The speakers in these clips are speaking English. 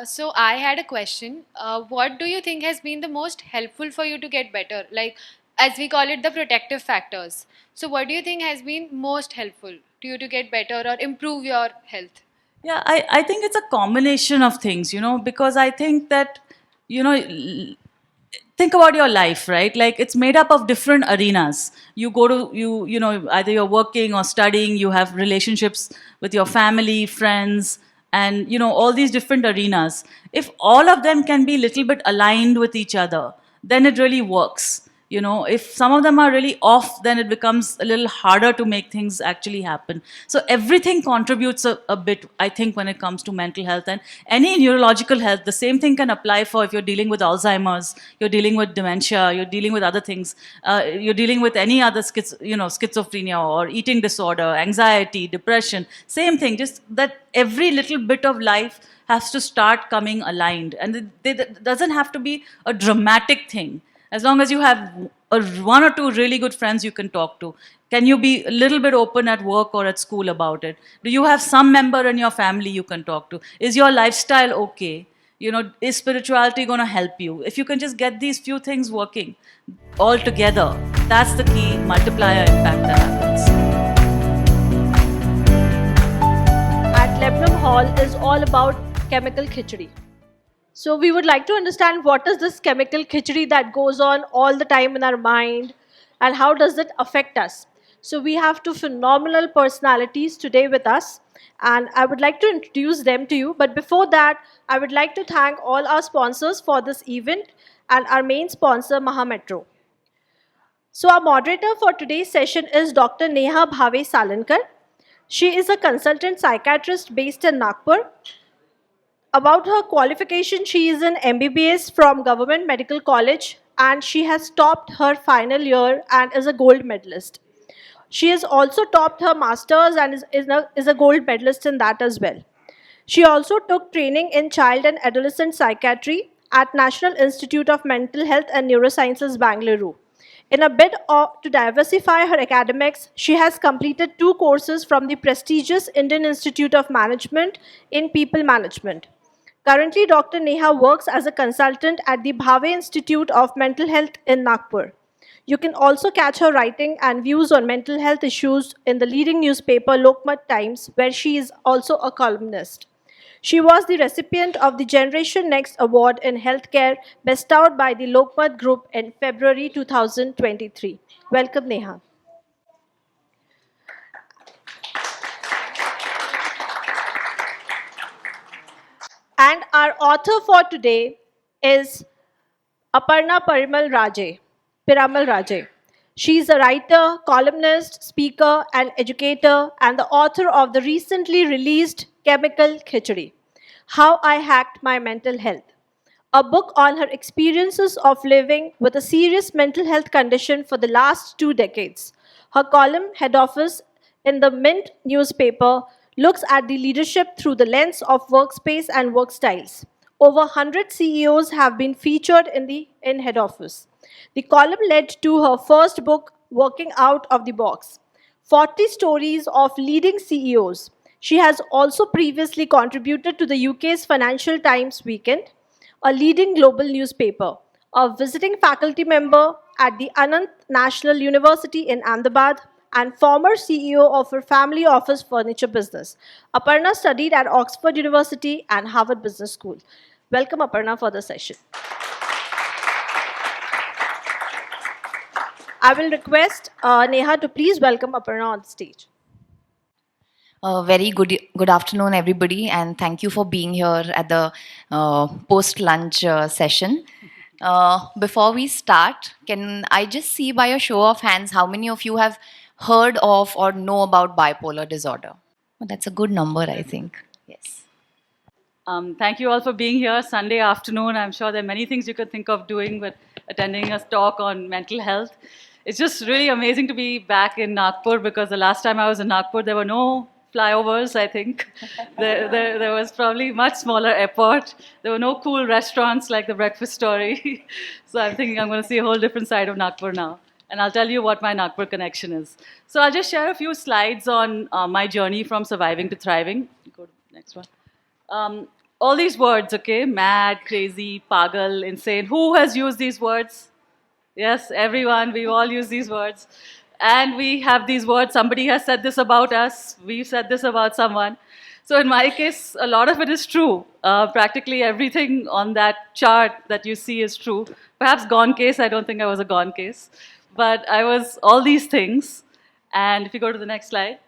So I had a question. What do you think has been the most helpful for you to get better? Like, as we call it, the protective factors. So what do you think has been most helpful to you to get better or improve your health? Yeah, I think it's a combination of things, because I think that, think about your life, right? Like it's made up of different arenas. You go to, either you're working or studying, you have relationships with your family, friends, and, all these different arenas. If all of them can be a little bit aligned with each other, then it really works. If some of them are really off, then it becomes a little harder to make things actually happen. So everything contributes a bit, I think, when it comes to mental health and any neurological health. The same thing can apply for if you're dealing with Alzheimer's, you're dealing with dementia, you're dealing with other things, you're dealing with any other schizophrenia or eating disorder, anxiety, depression. Same thing, just that every little bit of life has to start coming aligned, and it doesn't have to be a dramatic thing. As long as you have one or two really good friends you can talk to. Can you be a little bit open at work or at school about it? Do you have some member in your family you can talk to? Is your lifestyle okay? Is spirituality going to help you? If you can just get these few things working all together, that's the key multiplier impact that happens. At Lebanon Hall is all about chemical khichdi. So we would like to understand what is this chemical khichdi that goes on all the time in our mind and how does it affect us. So we have two phenomenal personalities today with us and I would like to introduce them to you. But before that, I would like to thank all our sponsors for this event and our main sponsor, Mahametro. So our moderator for today's session is Dr. Neha Bhave Salankar. She is a consultant psychiatrist based in Nagpur. About her qualification, she is an MBBS from Government Medical College and she has topped her final year and is a gold medalist. She has also topped her masters and is a gold medalist in that as well. She also took training in child and adolescent psychiatry at National Institute of Mental Health and Neurosciences, Bangalore. In a bid to diversify her academics, she has completed two courses from the prestigious Indian Institute of Management in People Management. Currently, Dr. Neha works as a consultant at the Bhave Institute of Mental Health in Nagpur. You can also catch her writing and views on mental health issues in the leading newspaper Lokmat Times, where she is also a columnist. She was the recipient of the Generation Next Award in Healthcare bestowed by the Lokmat Group in February 2023. Welcome, Neha. And our author for today is Aparna Piramal Raje. She is a writer, columnist, speaker, and educator, and the author of the recently released Chemical Khichdi, How I Hacked My Mental Health, a book on her experiences of living with a serious mental health condition for the last 2 decades. Her column, Head Office, in the Mint newspaper, looks at the leadership through the lens of workspace and work styles. Over 100 CEOs have been featured in Head Office. The column led to her first book, Working Out of the Box, 40 stories of leading CEOs. She has also previously contributed to the UK's Financial Times Weekend, a leading global newspaper, a visiting faculty member at the Anant National University in Ahmedabad, and former CEO of her family office furniture business. Aparna studied at Oxford University and Harvard Business School. Welcome, Aparna, for the session. I will request Neha to please welcome Aparna on stage. Very good afternoon, everybody, and thank you for being here at the post lunch session. Before we start, can I just see by a show of hands how many of you have heard of or know about bipolar disorder? Oh, that's a good number, I think. Yes. Thank you all for being here Sunday afternoon. I'm sure there are many things you could think of doing, but attending a talk on mental health. It's just really amazing to be back in Nagpur because the last time I was in Nagpur, there were no flyovers, I think. There was probably much smaller airport. There were no cool restaurants like the Breakfast Story. So I'm thinking I'm going to see a whole different side of Nagpur now. And I'll tell you what my Nagpur connection is. So I'll just share a few slides on my journey from surviving to thriving. Go to the next one. all these words, okay? Mad, crazy, pagal, insane. Who has used these words? Yes, everyone. We all use these words. And we have these words. Somebody has said this about us. We've said this about someone. So in my case, a lot of it is true. Practically everything on that chart that you see is true. Perhaps gone case. I don't think I was a gone case. But I was all these things. And if you go to the next slide.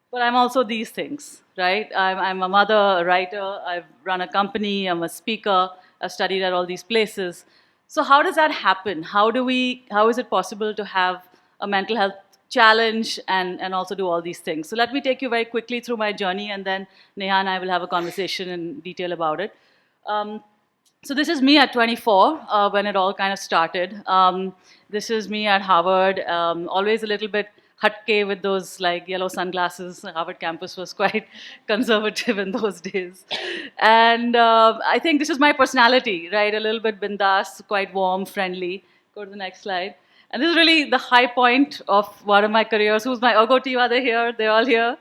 But I'm also these things, right? I'm a mother, a writer, I've run a company, I'm a speaker, I've studied at all these places. So how does that happen? How is it possible to have a mental health challenge and also do all these things? So let me take you very quickly through my journey, and then Neha and I will have a conversation in detail about it. So this is me at 24 when it all kind of started. This is me at Harvard, always a little bit hatke with those like yellow sunglasses. Harvard campus was quite conservative in those days. And I think this is my personality, right? A little bit bindas, quite warm, friendly. Go to the next slide. And this is really the high point of one of my careers. Who's my Ergo team? Are they here? They're all here.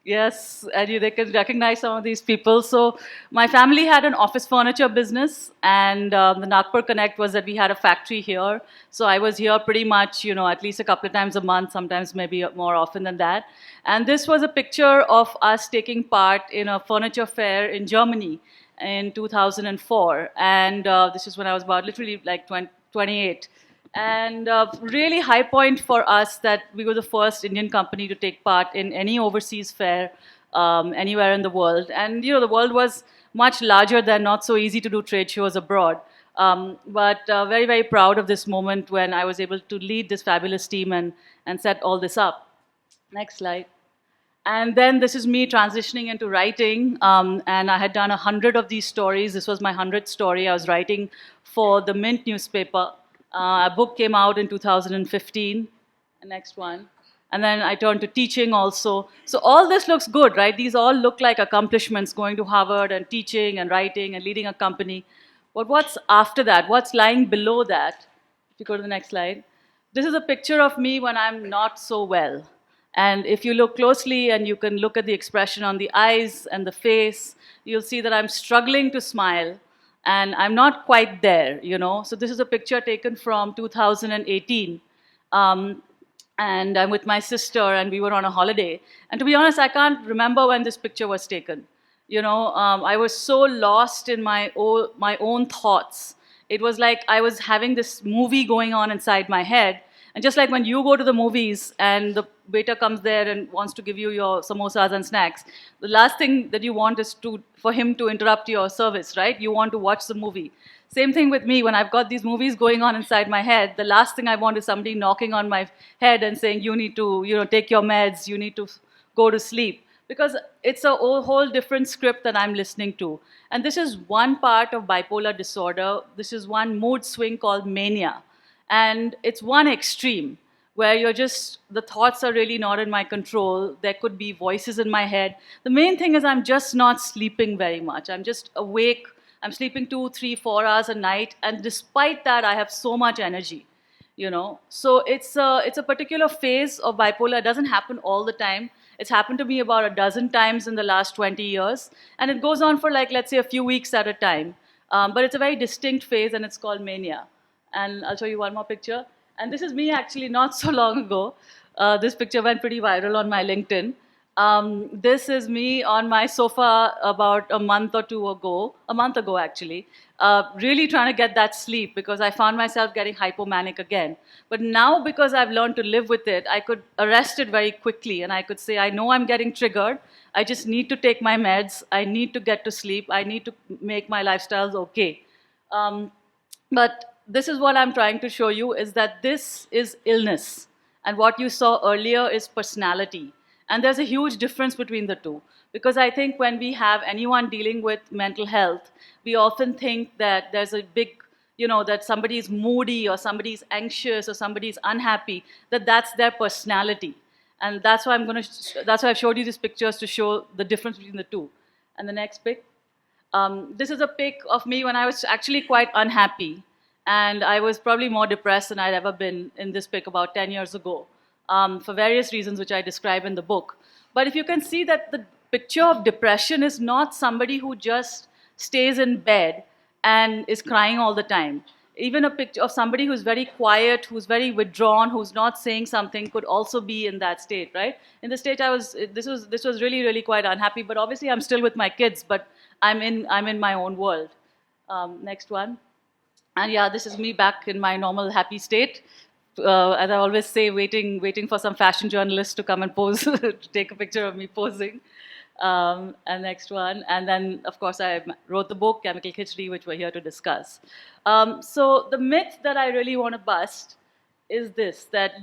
Yes, and they can recognize some of these people. So my family had an office furniture business, and the Nagpur Connect was that we had a factory here. So I was here pretty much, at least a couple of times a month, sometimes maybe more often than that. And this was a picture of us taking part in a furniture fair in Germany in 2004. And this is when I was about literally like 28. And really high point for us that we were the first Indian company to take part in any overseas fair anywhere in the world. And the world was much larger than, not so easy to do trade shows abroad. But very, very proud of this moment when I was able to lead this fabulous team and set all this up. Next slide. And then this is me transitioning into writing. And I had done 100 of these stories. This was my 100th story. I was writing for the Mint newspaper. A book came out in 2015. The next one. And then I turned to teaching also. So all this looks good, right? These all look like accomplishments, going to Harvard and teaching and writing and leading a company. But what's after that? What's lying below that? If you go to the next slide. This is a picture of me when I'm not so well. And if you look closely and you can look at the expression on the eyes and the face, you'll see that I'm struggling to smile. And I'm not quite there, So this is a picture taken from 2018. And I'm with my sister, and we were on a holiday. And to be honest, I can't remember when this picture was taken. I was so lost in my own thoughts. It was like I was having this movie going on inside my head. And just like when you go to the movies and the waiter comes there and wants to give you your samosas and snacks, the last thing that you want is for him to interrupt your service, right? You want to watch the movie. Same thing with me. When I've got these movies going on inside my head, the last thing I want is somebody knocking on my head and saying, you need to, take your meds, you need to go to sleep. Because it's a whole different script that I'm listening to. And this is one part of bipolar disorder. This is one mood swing called mania. And it's one extreme where the thoughts are really not in my control. There could be voices in my head. The main thing is I'm just not sleeping very much. I'm just awake. I'm sleeping 2, 3, 4 hours a night. And despite that, I have so much energy, So it's a particular phase of bipolar. It doesn't happen all the time. It's happened to me about a dozen times in the last 20 years. And it goes on for let's say a few weeks at a time. But it's a very distinct phase, and it's called mania. And I'll show you one more picture. And this is me actually not so long ago. This picture went pretty viral on my LinkedIn. This is me on my sofa about a month ago actually, really trying to get that sleep because I found myself getting hypomanic again. But now because I've learned to live with it, I could arrest it very quickly and I could say, I know I'm getting triggered. I just need to take my meds. I need to get to sleep. I need to make my lifestyles okay. But this is what I'm trying to show you is that this is illness. And what you saw earlier is personality. And there's a huge difference between the two. Because I think when we have anyone dealing with mental health, we often think that there's a big, that somebody is moody or somebody is anxious or somebody is unhappy, that's their personality. And that's why that's why I've showed you these pictures to show the difference between the two. And the next pic. This is a pic of me when I was actually quite unhappy. And I was probably more depressed than I'd ever been in this pic about 10 years ago, for various reasons which I describe in the book. But if you can see that the picture of depression is not somebody who just stays in bed and is crying all the time. Even a picture of somebody who's very quiet, who's very withdrawn, who's not saying something could also be in that state, right? In the state this was really, really quite unhappy, but obviously I'm still with my kids, but I'm in my own world. Next one. And yeah, this is me back in my normal happy state. As I always say, waiting for some fashion journalist to come and pose, to take a picture of me posing. And next one. And then, of course, I wrote the book, Chemical Khichdi, which we're here to discuss. So the myth that I really want to bust is this, that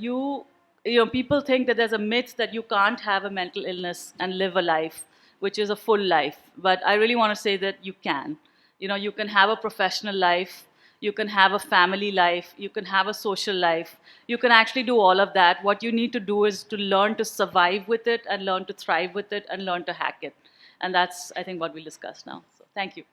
people think that there's a myth that you can't have a mental illness and live a life, which is a full life. But I really want to say that you can. You can have a professional life, you can have a family life, you can have a social life, you can actually do all of that. What you need to do is to learn to survive with it and learn to thrive with it and learn to hack it. And that's, I think, what we'll discuss now. So thank you.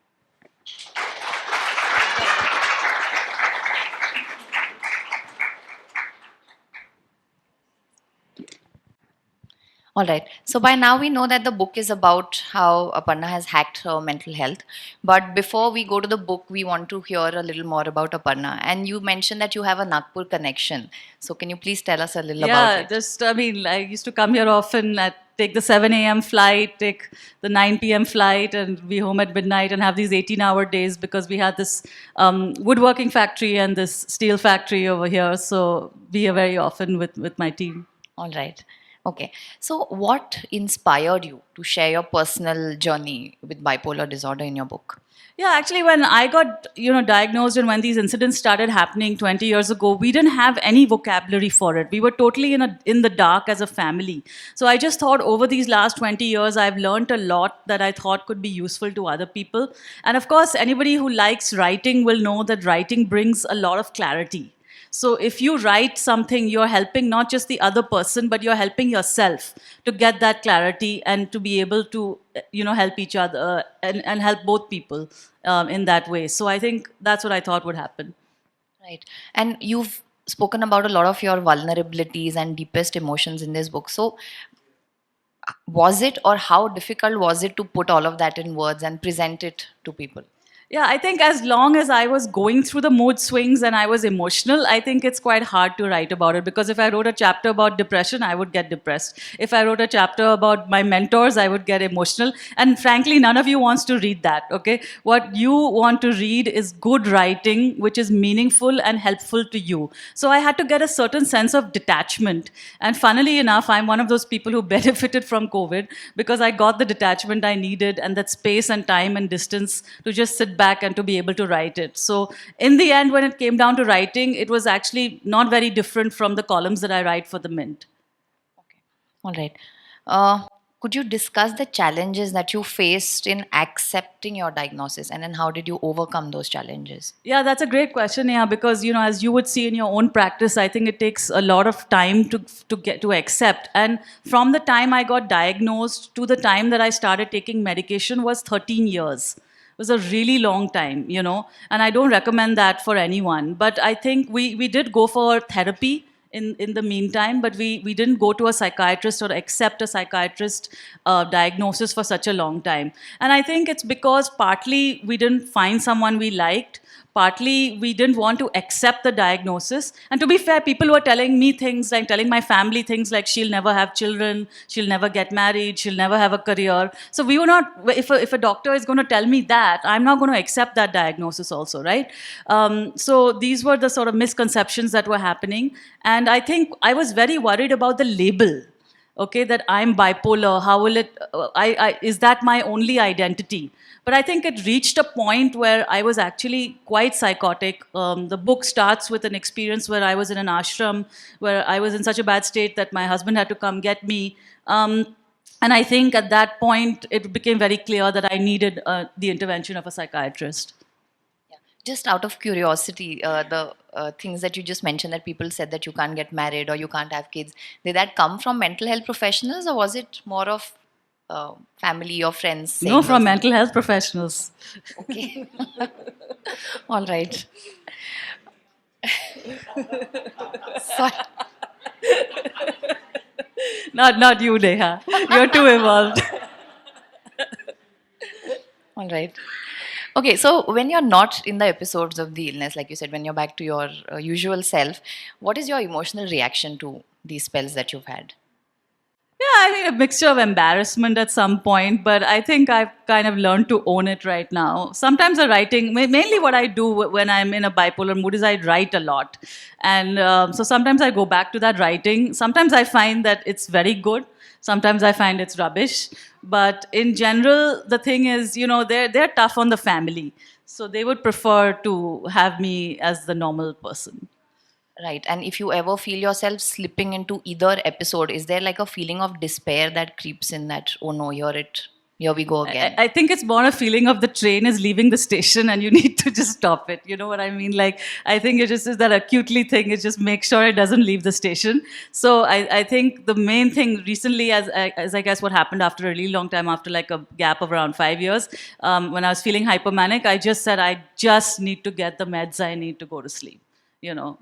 All right. So by now we know that the book is about how Aparna has hacked her mental health. But before we go to the book, we want to hear a little more about Aparna. And you mentioned that you have a Nagpur connection. So can you please tell us a little about it? I used to come here often, take the 7 a.m. flight, take the 9 p.m. flight, and be home at midnight and have these 18-hour days because we had this woodworking factory and this steel factory over here. So be here very often with my team. All right. Okay. So what inspired you to share your personal journey with bipolar disorder in your book? Yeah, actually, when I got diagnosed and when these incidents started happening 20 years ago, we didn't have any vocabulary for it. We were totally in the dark as a family. So I just thought over these last 20 years, I've learned a lot that I thought could be useful to other people. And of course, anybody who likes writing will know that writing brings a lot of clarity. So if you write something, you're helping not just the other person, but you're helping yourself to get that clarity and to be able to, help each other and help both people in that way. So I think that's what I thought would happen. Right. And you've spoken about a lot of your vulnerabilities and deepest emotions in this book. So was it, or how difficult was it to put all of that in words and present it to people? Yeah, I think as long as I was going through the mood swings and I was emotional, I think it's quite hard to write about it, because if I wrote a chapter about depression, I would get depressed. If I wrote a chapter about my mentors, I would get emotional. And frankly, none of you wants to read that, okay? What you want to read is good writing, which is meaningful and helpful to you. So I had to get a certain sense of detachment. And funnily enough, I'm one of those people who benefited from COVID because I got the detachment I needed and that space and time and distance to just sit back and to be able to write it. So in the end, when it came down to writing, it was actually not very different from the columns that I write for the Mint. Okay. All right. Could you discuss the challenges that you faced in accepting your diagnosis, and then how did you overcome those challenges? Yeah, that's a great question, yeah, because, as you would see in your own practice, I think it takes a lot of time to get to accept. And from the time I got diagnosed to the time that I started taking medication was 13 years. It was a really long time, and I don't recommend that for anyone. But I think we did go for therapy in the meantime, but we didn't go to a psychiatrist or accept a psychiatrist diagnosis for such a long time. And I think it's because partly we didn't find someone we liked, partly we didn't want to accept the diagnosis. And to be fair, people were telling me things like, telling my family things like, she'll never have children, she'll never get married, she'll never have a career. So we were not, if a doctor is going to tell me that, I'm not going to accept that diagnosis also, right? So these were the sort of misconceptions that were happening. And I think I was very worried about the label. Okay, that I'm bipolar, how will it, is that my only identity? But I think it reached a point where I was actually quite psychotic. The book starts with an experience where I was in an ashram, where I was in such a bad state that my husband had to come get me. And I think at that point, it became very clear that I needed the intervention of a psychiatrist. Just out of curiosity, the things that you just mentioned, that people said that you can't get married or you can't have kids, did that come from mental health professionals, or was it more of family or friends? No, from mental health professionals. Okay. All right. Sorry. Not you, Neha. You're too involved. All right. Okay, so when you're not in the episodes of the illness, like you said, when you're back to your usual self, what is your emotional reaction to these spells that you've had? Yeah, I mean, a mixture of embarrassment at some point, but I think I've kind of learned to own it right now. Sometimes the writing, mainly what I do when I'm in a bipolar mood is I write a lot. And so sometimes I go back to that writing. Sometimes I find that it's very good. Sometimes I find it's rubbish. But in general, the thing is, they're tough on the family. So they would prefer to have me as the normal person. Right. And if you ever feel yourself slipping into either episode, is there like a feeling of despair that creeps in that, oh no, here we go again? I think it's more a feeling of the train is leaving the station and you need to just stop it. You know what I mean? Like, I think it just is that acutely thing is just make sure it doesn't leave the station. So I think the main thing recently, as I guess what happened after a really long time, after like a gap of around 5 years, when I was feeling hypomanic, I just said, I just need to get the meds I need to go to sleep.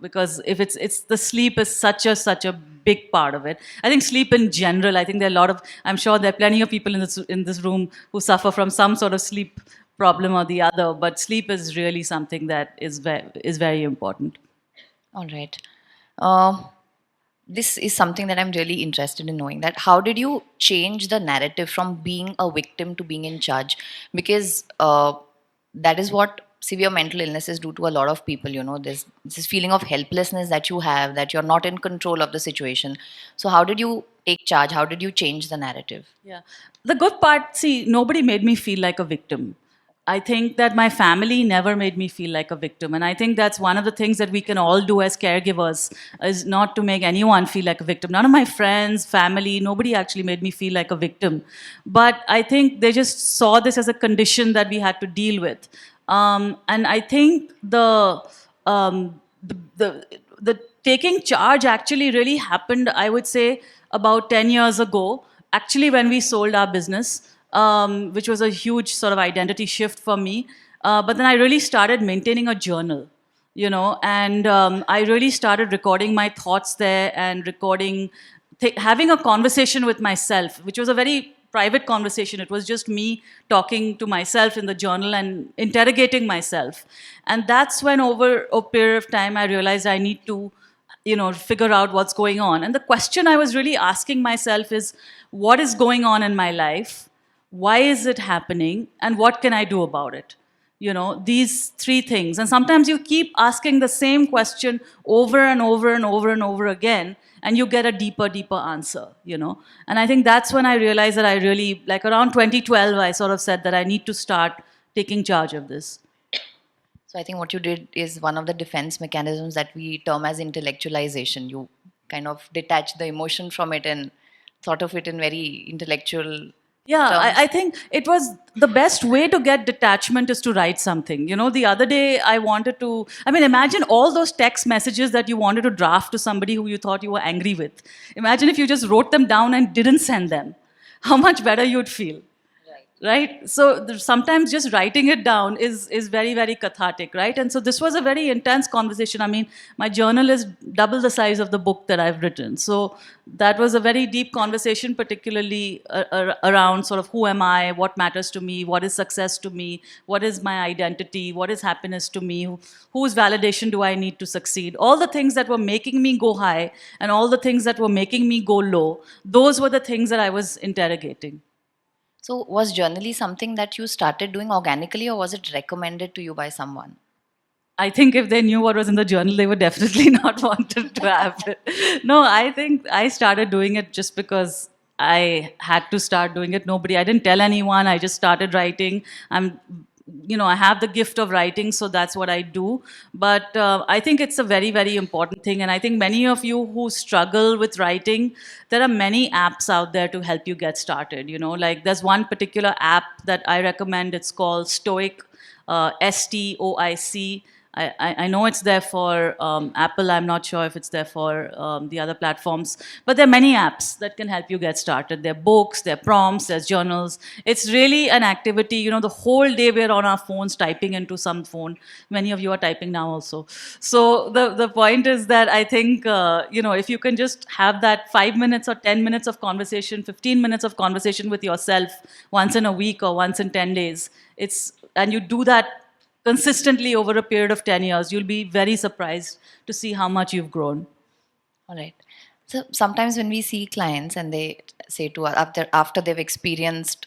Because if it's the sleep is such a big part of it. I think sleep in general, I think there are a lot of, I'm sure there are plenty of people in this room who suffer from some sort of sleep problem or the other, but sleep is really something that is very important. All right. Uh, this is something that I'm really interested in knowing, that how did you change the narrative from being a victim to being in charge? Because that is what severe mental illnesses do to a lot of people. There's this feeling of helplessness that you have, that you're not in control of the situation. So how did you take charge? How did you change the narrative? Yeah. The good part, see, nobody made me feel like a victim. I think that my family never made me feel like a victim. And I think that's one of the things that we can all do as caregivers, is not to make anyone feel like a victim. None of my friends, family, nobody actually made me feel like a victim. But I think they just saw this as a condition that we had to deal with. And I think the taking charge actually really happened, I would say, about 10 years ago, actually, when we sold our business, which was a huge sort of identity shift for me. But then I really started maintaining a journal, and I really started recording my thoughts there and having a conversation with myself, which was a very private conversation. It was just me talking to myself in the journal and interrogating myself. And that's when, over a period of time, I realized I need to figure out what's going on. And the question I was really asking myself is, what is going on in my life? Why is it happening? And what can I do about it? These three things. And sometimes you keep asking the same question over and over and over and over again, and you get a deeper answer. And I think that's when I realized that I really, like around 2012, I sort of said that I need to start taking charge of this. So I think what you did is one of the defense mechanisms that we term as intellectualization. You kind of detached the emotion from it and thought of it in very intellectual Yeah, terms. I think it was the best way to get detachment is to write something. The other day imagine all those text messages that you wanted to draft to somebody who you thought you were angry with. Imagine if you just wrote them down and didn't send them. How much better you'd feel. Right? So sometimes just writing it down is very, very cathartic, right? And so this was a very intense conversation. I mean, my journal is double the size of the book that I've written. So that was a very deep conversation, particularly around sort of who am I, what matters to me, what is success to me, what is my identity, what is happiness to me, whose validation do I need to succeed. All the things that were making me go high and all the things that were making me go low, those were the things that I was interrogating. So was journaling something that you started doing organically, or was it recommended to you by someone? I think if they knew what was in the journal, they would definitely not want to have it. No, I think I started doing it just because I had to start doing it. I didn't tell anyone. I just started writing. I have the gift of writing, so that's what I do. But I think it's a very, very important thing. And I think many of you who struggle with writing, there are many apps out there to help you get started. Like there's one particular app that I recommend. It's called Stoic, Stoic. I know it's there for Apple. I'm not sure if it's there for the other platforms. But there are many apps that can help you get started. There are books, there are prompts, there's journals. It's really an activity. You know, the whole day we're on our phones typing into some phone. Many of you are typing now also. So the point is that I think, you know, if you can just have that 5 minutes or 10 minutes of conversation, 15 minutes of conversation with yourself once in a week or once in 10 days, and you do that consistently over a period of 10 years, you'll be very surprised to see how much you've grown. All right. So sometimes when we see clients and they say to us after they've experienced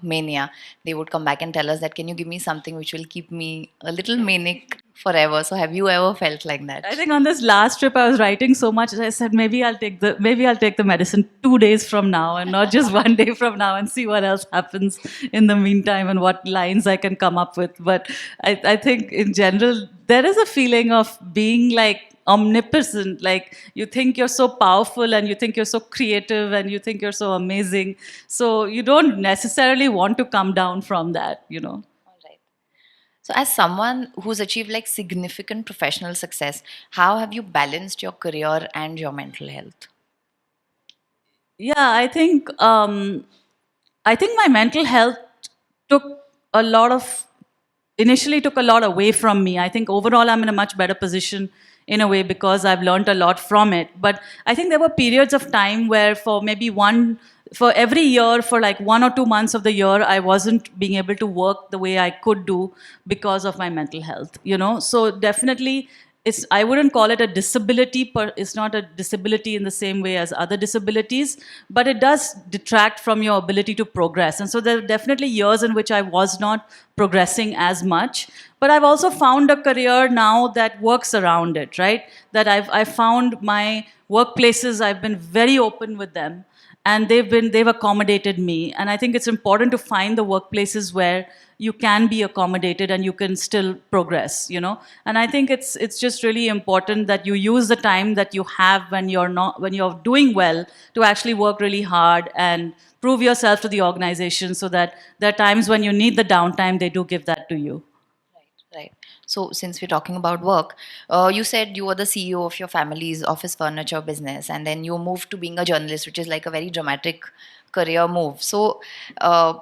mania, they would come back and tell us that, can you give me something which will keep me a little manic forever? So have you ever felt like that? I think on this last trip, I was writing so much. I said maybe I'll take the medicine 2 days from now, and not just 1 day from now, and see what else happens in the meantime and what lines I can come up with. But I think in general, there is a feeling of being like omnipotent. Like you think you're so powerful, and you think you're so creative, and you think you're so amazing. So you don't necessarily want to come down from that, you know. All right. So as someone who's achieved like significant professional success, how have you balanced your career and your mental health? Yeah, I think my mental health took a lot of initially took a lot away from me. I think overall I'm in a much better position in a way because I've learned a lot from it. But I think there were periods of time where for every year, for like 1 or 2 months of the year, I wasn't being able to work the way I could do because of my mental health, you know? So definitely I wouldn't call it a disability, it's not a disability in the same way as other disabilities, but it does detract from your ability to progress. And so there are definitely years in which I was not progressing as much, but I've also found a career now that works around it, right? That I've found my workplaces, I've been very open with them, and they've accommodated me. And I think it's important to find the workplaces where you can be accommodated and you can still progress, you know. And I think it's just really important that you use the time that you have when you're doing well to actually work really hard and prove yourself to the organization, so that there are times when you need the downtime, they do give that to you. Right. So, since we're talking about work, you said you were the CEO of your family's office furniture business, and then you moved to being a journalist, which is like a very dramatic career move. So,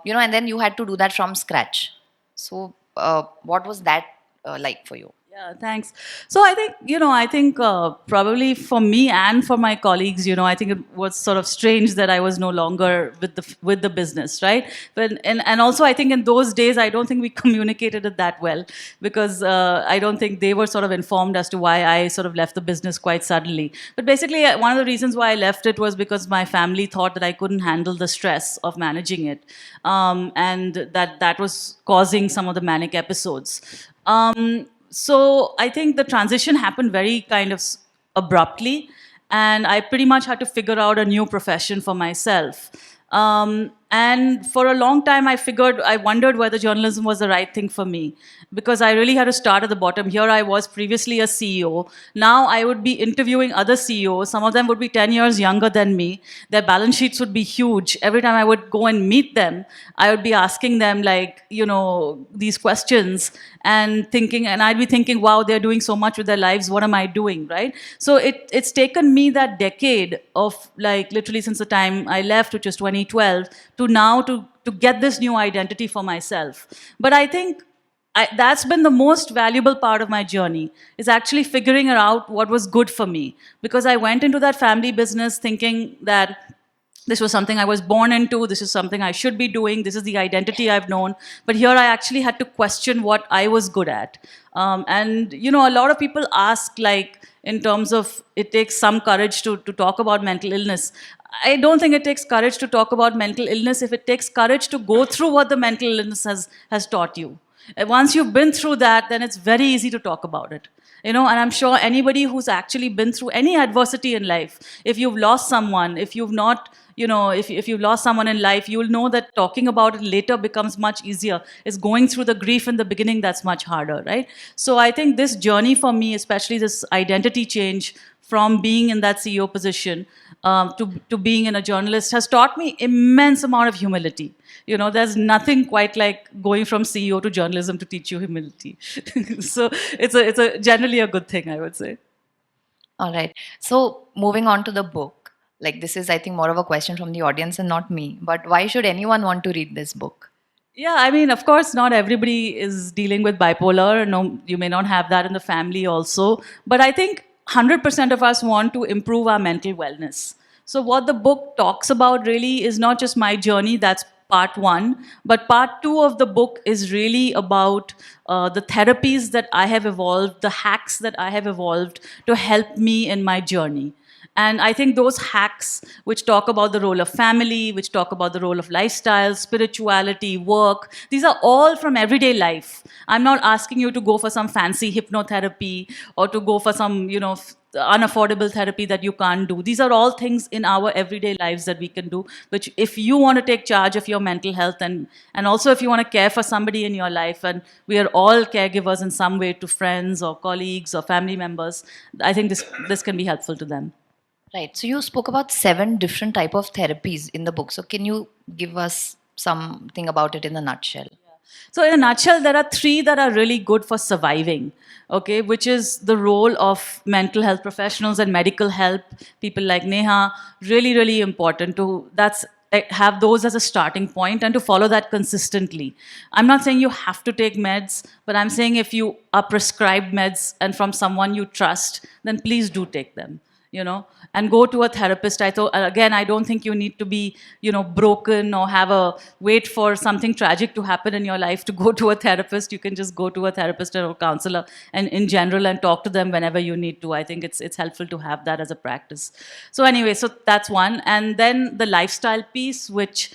you know, and then you had to do that from scratch. So, what was that like for you? Yeah, thanks. So I think probably for me and for my colleagues, you know, I think it was sort of strange that I was no longer with the business, right? But and also I think in those days I don't think we communicated it that well, because I don't think they were sort of informed as to why I sort of left the business quite suddenly. But basically, one of the reasons why I left it was because my family thought that I couldn't handle the stress of managing it, and that was causing some of the manic episodes. So I think the transition happened very kind of abruptly, and I pretty much had to figure out a new profession for myself. And for a long time, I wondered whether journalism was the right thing for me, because I really had to start at the bottom. Here I was previously a CEO. Now I would be interviewing other CEOs. Some of them would be 10 years younger than me. Their balance sheets would be huge. Every time I would go and meet them, I would be asking them, like, you know, these questions and I'd be thinking, wow, they're doing so much with their lives. What am I doing, right? So it's taken me that decade of, like, literally since the time I left, which was 2012, to now to get this new identity for myself. But I think that's been the most valuable part of my journey, is actually figuring out what was good for me. Because I went into that family business thinking that this was something I was born into, this is something I should be doing, this is the identity I've known. But here I actually had to question what I was good at. And, you know, a lot of people ask, like, in terms of it takes some courage to talk about mental illness. I don't think it takes courage to talk about mental illness if it takes courage to go through what the mental illness has taught you. And once you've been through that, then it's very easy to talk about it. You know, and I'm sure anybody who's actually been through any adversity in life, if you've lost someone, if you've not, you know, if you've lost someone in life, you'll know that talking about it later becomes much easier. It's going through the grief in the beginning that's much harder, right? So I think this journey for me, especially this identity change from being in that CEO position, to being in a journalist has taught me immense amount of humility. You know, there's nothing quite like going from CEO to journalism to teach you humility. So it's a generally a good thing, I would say. All right. So moving on to the book, like this is, I think, more of a question from the audience and not me. But why should anyone want to read this book? Yeah, I mean, of course, not everybody is dealing with bipolar. No, you may not have that in the family also. But I think 100% of us want to improve our mental wellness. So, what the book talks about really is not just my journey, that's part one. But part two of the book is really about the therapies that I have evolved, the hacks that I have evolved to help me in my journey. And I think those hacks, which talk about the role of family, which talk about the role of lifestyle, spirituality, work, these are all from everyday life. I'm not asking you to go for some fancy hypnotherapy or to go for some, unaffordable therapy that you can't do. These are all things in our everyday lives that we can do, which if you want to take charge of your mental health and also if you want to care for somebody in your life, and we are all caregivers in some way to friends or colleagues or family members, I think this can be helpful to them. Right. So you spoke about 7 different type of therapies in the book. So can you give us something about it in a nutshell? So, in a nutshell, there are 3 that are really good for surviving, okay, which is the role of mental health professionals and medical help, people like Neha, really, really important to have those as a starting point and to follow that consistently. I'm not saying you have to take meds, but I'm saying if you are prescribed meds and from someone you trust, then please do take them. And go to a therapist. I don't think you need to be, broken or wait for something tragic to happen in your life to go to a therapist. You can just go to a therapist or a counselor and in general and talk to them whenever you need to. I think it's helpful to have that as a practice. So anyway, so that's one. And then the lifestyle piece, which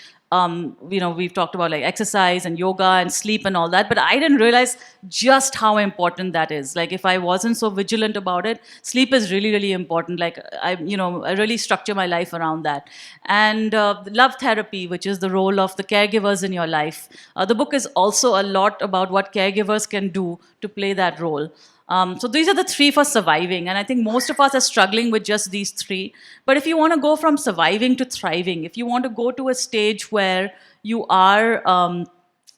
we've talked about like exercise and yoga and sleep and all that, but I didn't realize just how important that is. Like if I wasn't so vigilant about it, sleep is really, really important. Like I really structure my life around that. And love therapy, which is the role of the caregivers in your life. The book is also a lot about what caregivers can do to play that role. So these are the 3 for surviving, and I think most of us are struggling with just these 3. But if you want to go from surviving to thriving, if you want to go to a stage where you are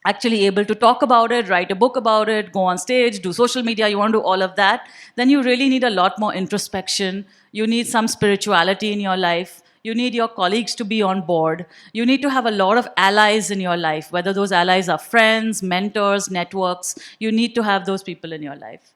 actually able to talk about it, write a book about it, go on stage, do social media, you want to do all of that, then you really need a lot more introspection. You need some spirituality in your life. You need your colleagues to be on board. You need to have a lot of allies in your life, whether those allies are friends, mentors, networks. You need to have those people in your life.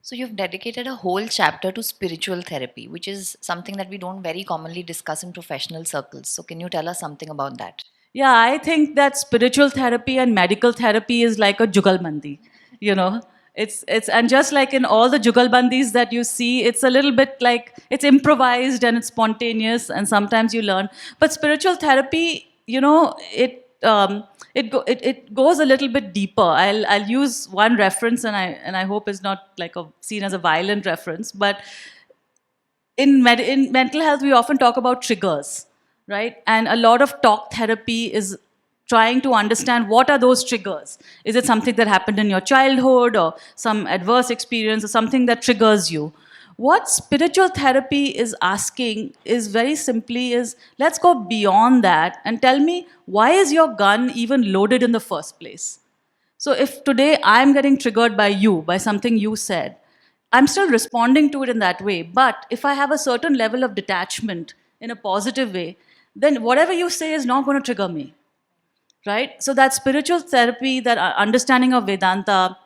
So you've dedicated a whole chapter to spiritual therapy, which is something that we don't very commonly discuss in professional circles. So can you tell us something about that? Yeah, I think that spiritual therapy and medical therapy is like a jugalbandi, you know. It's and just like in all the jugalbandis that you see, it's a little bit like it's improvised and it's spontaneous and sometimes you learn. But spiritual therapy, it goes a little bit deeper. I'll use one reference, and I hope it's not like seen as a violent reference. But in mental health, we often talk about triggers, right? And a lot of talk therapy is trying to understand what are those triggers. Is it something that happened in your childhood or some adverse experience or something that triggers you? What spiritual therapy is asking is very simply is let's go beyond that and tell me, why is your gun even loaded in the first place? So if today I'm getting triggered by you, by something you said, I'm still responding to it in that way. But if I have a certain level of detachment in a positive way, then whatever you say is not going to trigger me. Right? So that spiritual therapy, that understanding of Vedanta,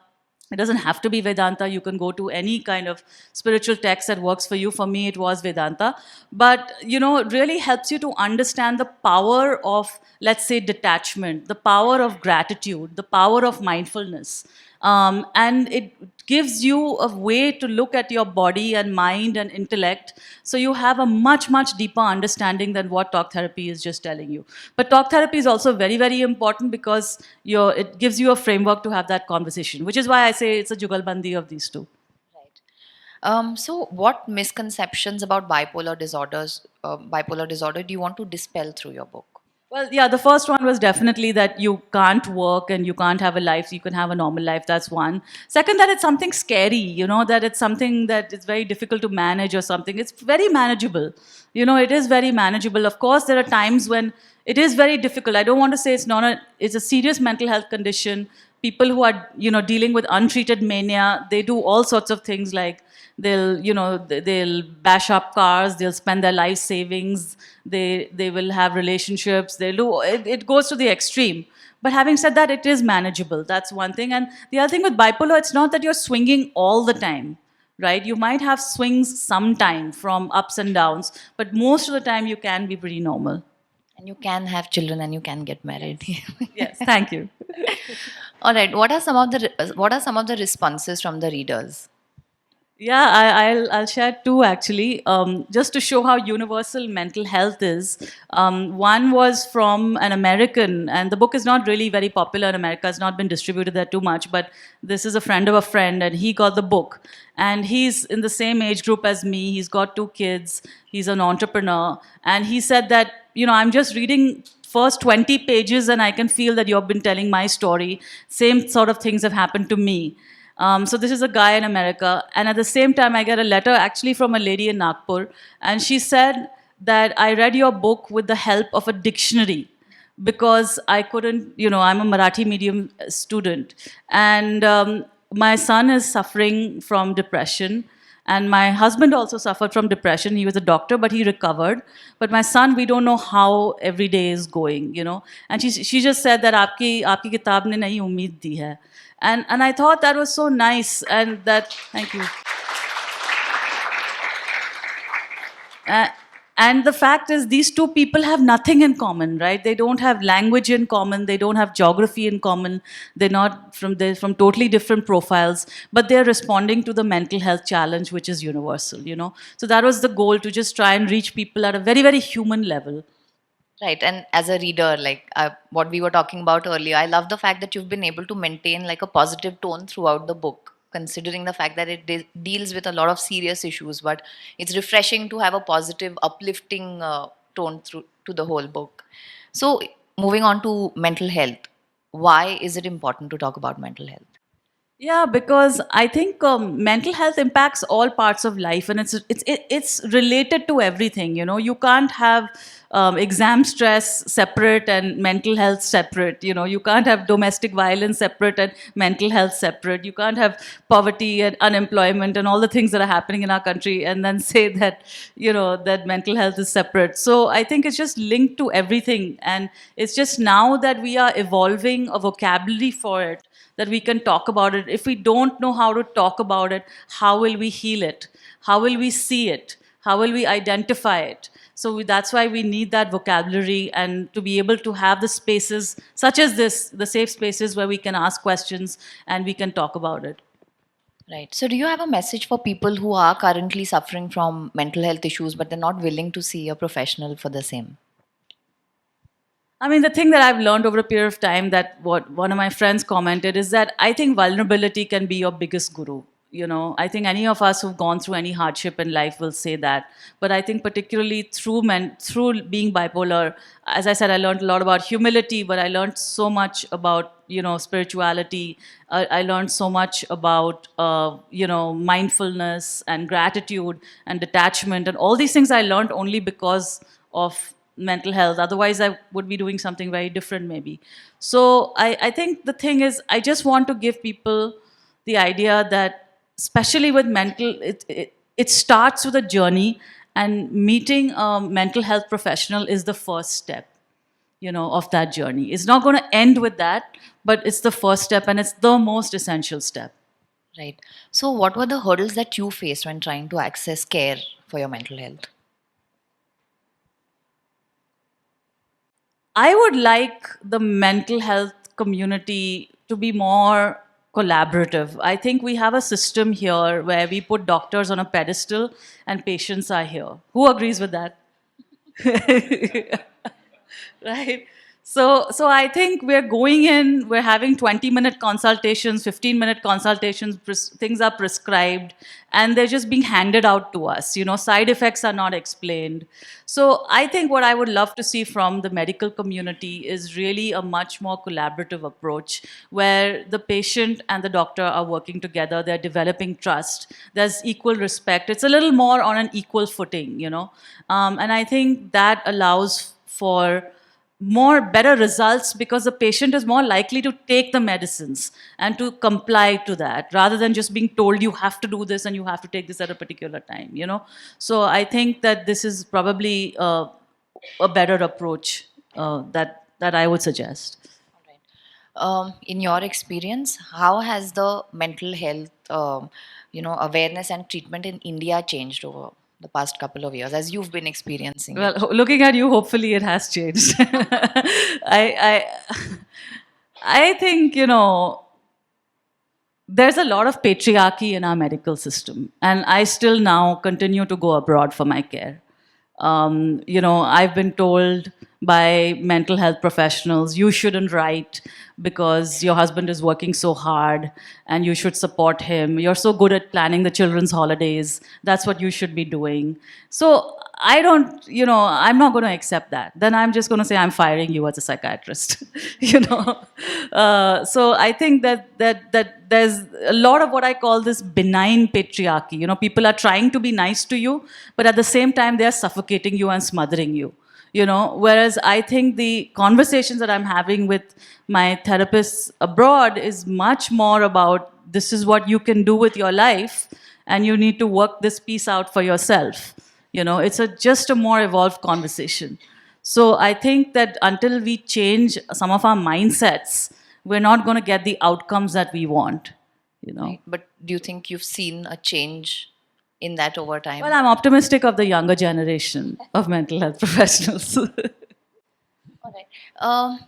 it doesn't have to be Vedanta. You can go to any kind of spiritual text that works for you. For me, it was Vedanta. But, it really helps you to understand the power of, let's say, detachment, the power of gratitude, the power of mindfulness. And it gives you a way to look at your body and mind and intellect, so you have a much, much deeper understanding than what talk therapy is just telling you. But talk therapy is also very, very important because it gives you a framework to have that conversation, which is why I say it's a jugalbandi of these 2. Right. So what misconceptions about bipolar disorder do you want to dispel through your book? Well, yeah, the first one was definitely that you can't work and you can't have a life, so you can have a normal life. That's one. Second, that it's something scary, that it's something that is very difficult to manage or something. It's very manageable. It is very manageable. Of course, there are times when it is very difficult. I don't want to say it's a serious mental health condition. People who are, dealing with untreated mania, they do all sorts of things like they'll bash up cars, they'll spend their life savings, they will have relationships, they'll do it goes to the extreme. But having said that, it is manageable. That's one thing. And the other thing with bipolar, it's not that you're swinging all the time, right? You might have swings sometime from ups and downs, but most of the time you can be pretty normal. And you can have children and you can get married. Yes, thank you. All right. What are some of the responses from the readers? Yeah, I'll share two actually, just to show how universal mental health is. One was from an American, and the book is not really very popular in America. It's not been distributed there too much, but this is a friend of a friend, and he got the book. And he's in the same age group as me. He's got 2 kids. He's an entrepreneur, and he said that I'm just reading first 20 pages, and I can feel that you've been telling my story. Same sort of things have happened to me. So this is a guy in America, and at the same time, I get a letter actually from a lady in Nagpur, and she said that I read your book with the help of a dictionary because I couldn't, I'm a Marathi medium student, and my son is suffering from depression. And my husband also suffered from depression. He was a doctor, but he recovered. But my son, we don't know how every day is going. And she just said that आपकी किताब ने नई उम्मीद दी है. And I thought that was so nice, and that, thank you. Uh, and the fact is, these two people have nothing in common, right? They don't have language in common. They don't have geography in common. They're from totally different profiles, but they're responding to the mental health challenge, which is universal. So that was the goal, to just try and reach people at a very, very human level. Right. And as a reader, like what we were talking about earlier, I love the fact that you've been able to maintain like a positive tone throughout the book, considering the fact that it deals with a lot of serious issues. But it's refreshing to have a positive, uplifting tone through to the whole book. So, moving on to mental health, why is it important to talk about mental health? Yeah, because I think mental health impacts all parts of life, and it's related to everything. You can't have exam stress separate and mental health separate. You can't have domestic violence separate and mental health separate. You can't have poverty and unemployment and all the things that are happening in our country, and then say that that mental health is separate. So I think it's just linked to everything, and it's just now that we are evolving a vocabulary for it, that we can talk about it. If we don't know how to talk about it, how will we heal it? How will we see it? How will we identify it? So that's why we need that vocabulary, and to be able to have the spaces such as this, the safe spaces where we can ask questions and we can talk about it. Right. So, do you have a message for people who are currently suffering from mental health issues but they're not willing to see a professional for the same? I mean, the thing that I've learned over a period of time, that what one of my friends commented, is that I think vulnerability can be your biggest guru. I think any of us who've gone through any hardship in life will say that. But I think particularly through being bipolar, as I said, I learned a lot about humility, but I learned so much about spirituality. I learned so much about mindfulness and gratitude and detachment, and all these things I learned only because of mental health. Otherwise, I would be doing something very different, maybe. So I think the thing is, I just want to give people the idea that, especially with mental, it starts with a journey, and meeting a mental health professional is the first step, of that journey. It's not going to end with that, but it's the first step, and it's the most essential step. Right. So, what were the hurdles that you faced when trying to access care for your mental health? I would like the mental health community to be more collaborative. I think we have a system here where we put doctors on a pedestal and patients are here. Who agrees with that? Right? So I think we're going in, we're having 20-minute consultations, 15-minute consultations, things are prescribed, and they're just being handed out to us. Side effects are not explained. So I think what I would love to see from the medical community is really a much more collaborative approach where the patient and the doctor are working together, they're developing trust, there's equal respect. It's a little more on an equal footing. And I think that allows for more better results because the patient is more likely to take the medicines and to comply to that rather than just being told you have to do this and you have to take this at a particular time. So I think that this is probably a better approach that I would suggest. In your experience, how has the mental health, awareness and treatment in India changed over the past couple of years as you've been experiencing Well, it? looking at you, hopefully it has changed. I I think there's a lot of patriarchy in our medical system, and I still now continue to go abroad for my care. I've been told by mental health professionals, you shouldn't write because your husband is working so hard and you should support him. You're so good at planning the children's holidays. That's what you should be doing. So I'm not going to accept that. Then I'm just going to say, I'm firing you as a psychiatrist. So I think that there's a lot of what I call this benign patriarchy. People are trying to be nice to you, but at the same time, they're suffocating you and smothering you. Whereas I think the conversations that I'm having with my therapists abroad is much more about this is what you can do with your life and you need to work this piece out for yourself. It's just a more evolved conversation. So I think that until we change some of our mindsets, we're not going to get the outcomes that we want. Right? But do you think you've seen a change in that over time? Well, I'm optimistic of the younger generation of mental health professionals. All right.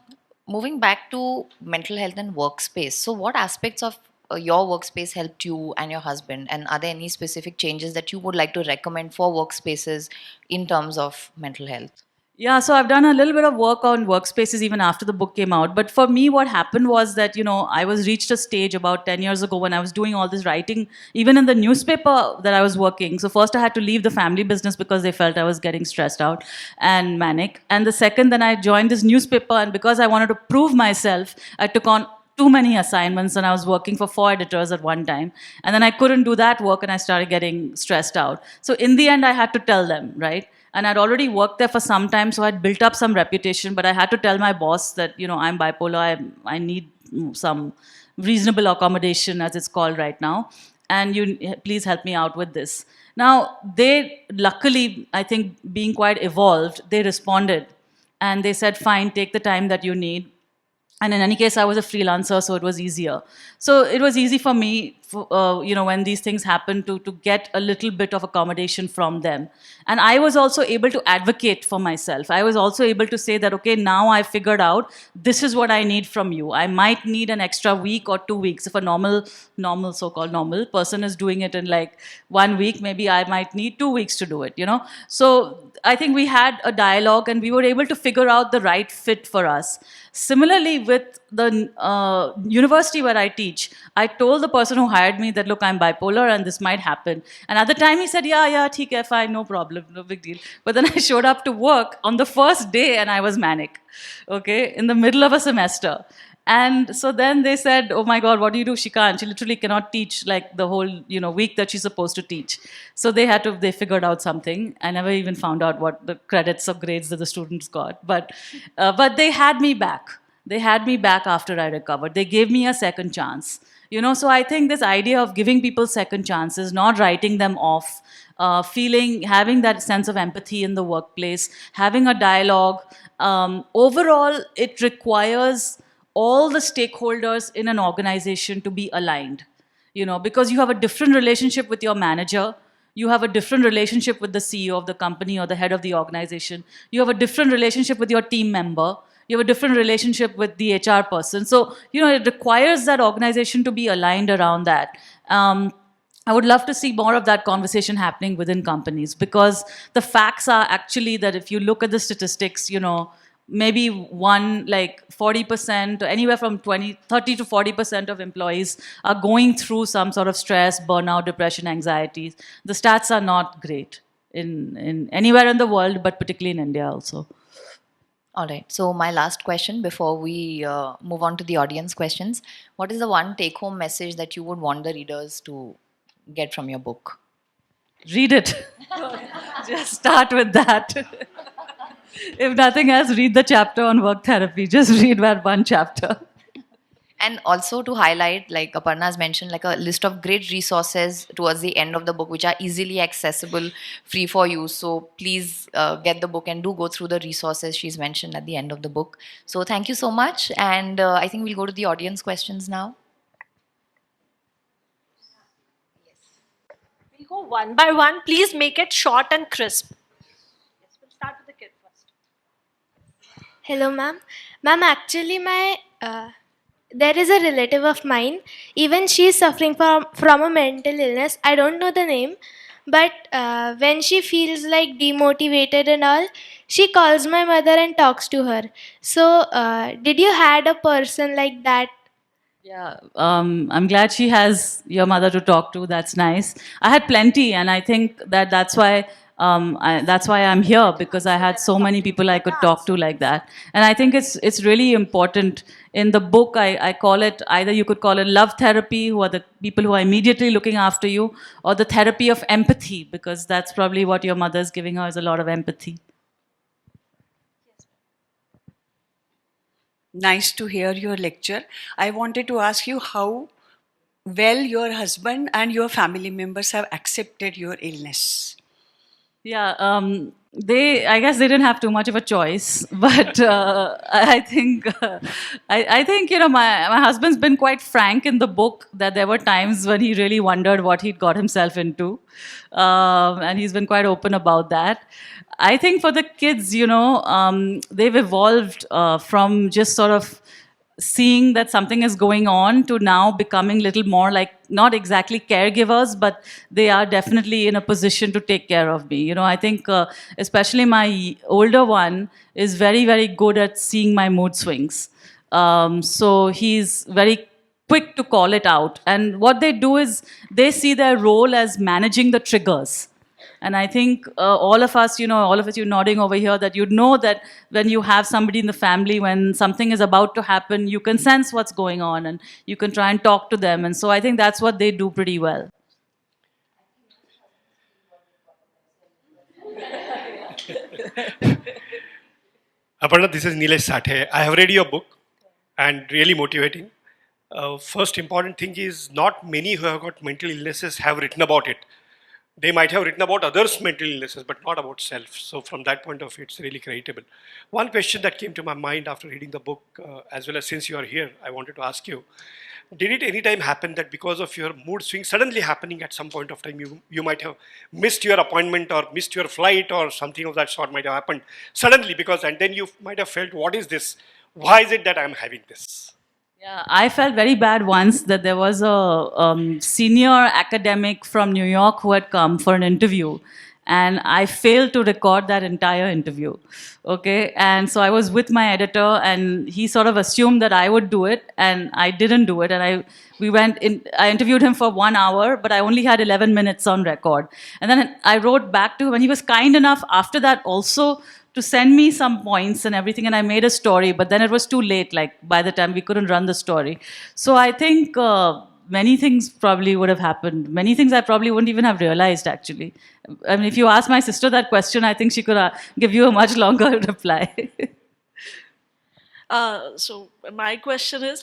Moving back to mental health and workspace. So, what aspects of your workspace helped you and your husband? And are there any specific changes that you would like to recommend for workspaces in terms of mental health? Yeah, so I've done a little bit of work on workspaces even after the book came out. But for me, what happened was that, I was reached a stage about 10 years ago when I was doing all this writing, even in the newspaper that I was working. So first I had to leave the family business because they felt I was getting stressed out and manic. And the second, then I joined this newspaper. And because I wanted to prove myself, I took on too many assignments and I was working for 4 editors at one time. And then I couldn't do that work and I started getting stressed out. So in the end, I had to tell them, right? And I'd already worked there for some time, so I'd built up some reputation, but I had to tell my boss that, I'm bipolar, I need some reasonable accommodation, as it's called right now, and you please help me out with this. Now, they, luckily, I think being quite evolved, they responded, and they said, fine, take the time that you need. And in any case, I was a freelancer, so it was easier. So it was easy for me, when these things happen, to get a little bit of accommodation from them. And I was also able to advocate for myself. I was also able to say that, okay, now I figured out this is what I need from you. I might need an extra week or 2 weeks. If a normal, so-called normal person is doing it in like 1 week, maybe I might need 2 weeks to do it. So I think we had a dialogue and we were able to figure out the right fit for us. Similarly, with the university where I teach, I told the person who hired me that, look, I'm bipolar and this might happen. And at the time he said, yeah, theek hai, fine, no problem, no big deal. But then I showed up to work on the first day and I was manic, okay, in the middle of a semester. And so then they said, oh my God, what do you do? She can't. She literally cannot teach like the whole, week that she's supposed to teach. So they figured out something. I never even found out what the credits or grades that the students got. But they had me back. They had me back after I recovered. They gave me a second chance. So I think this idea of giving people second chances, not writing them off, having that sense of empathy in the workplace, having a dialogue, overall, it requires all the stakeholders in an organization to be aligned, because you have a different relationship with your manager, you have a different relationship with the CEO of the company or the head of the organization, you have a different relationship with your team member, you have a different relationship with the HR person. So, it requires that organization to be aligned around that. I would love to see more of that conversation happening within companies, because the facts are actually that if you look at the statistics, maybe one, like 40%, or anywhere from 30 to 40% of employees are going through some sort of stress, burnout, depression, anxieties. The stats are not great in anywhere in the world, but particularly in India also. All right. So my last question before we move on to the audience questions: what is the one take-home message that you would want the readers to get from your book? Read it. Just start with that. If nothing else, read the chapter on work therapy. Just read that one chapter. And also to highlight, like Aparna has mentioned, like a list of great resources towards the end of the book, which are easily accessible, free for use. So please get the book and do go through the resources she's mentioned at the end of the book. So thank you so much. And I think we'll go to the audience questions now. We'll go one by one. Please make it short and crisp. Yes, we'll start with the kid first. Hello, ma'am. Ma'am, actually, there is a relative of mine. Even she is suffering from a mental illness. I don't know the name, but when she feels like demotivated and all, she calls my mother and talks to her. So, did you had a person like that? Yeah, I'm glad she has your mother to talk to. That's nice. I had plenty, and I think that's why that's why I'm here, because I had so many people I could talk to like that. And I think it's really important. In the book, I call it, either you could call it love therapy, who are the people who are immediately looking after you, or the therapy of empathy, because that's probably what your mother's giving her, is a lot of empathy. Nice to hear your lecture. I wanted to ask you how well your husband and your family members have accepted your illness. Yeah, I guess they didn't have too much of a choice, but I think, I think, my husband's been quite frank in the book that there were times when he really wondered what he'd got himself into, and he's been quite open about that. I think for the kids, they've evolved from just sort of seeing that something is going on to now becoming a little more like, not exactly caregivers, but they are definitely in a position to take care of me. I think especially my older one is very, very good at seeing my mood swings. So he's very quick to call it out. And what they do is they see their role as managing the triggers. And I think all of us, all of us, you nodding over here, that you know that when you have somebody in the family, when something is about to happen, you can sense what's going on and you can try and talk to them. And so I think that's what they do pretty well. Aparna, this is Nilesh Sathe. I have read your book and really motivating. First important thing is, not many who have got mental illnesses have written about it. They might have written about others' mental illnesses, but not about self. So from that point of view, it's really creditable. One question that came to my mind after reading the book, as well as since you are here, I wanted to ask you, did it any time happen that because of your mood swing suddenly happening at some point of time, you might have missed your appointment or missed your flight or something of that sort might have happened suddenly, and then you might have felt, what is this? Why is it that I'm having this? Yeah, I felt very bad once that there was a senior academic from New York who had come for an interview, and I failed to record that entire interview. Okay, and so I was with my editor, and he sort of assumed that I would do it, and I didn't do it. And I interviewed him for 1 hour, but I only had 11 minutes on record. And then I wrote back to him, and he was kind enough after that also to send me some points and everything, and I made a story, but then it was too late, like by the time we couldn't run the story. So I think many things probably would have happened. Many things I probably wouldn't even have realized, actually. I mean, if you ask my sister that question, I think she could give you a much longer reply. So my question is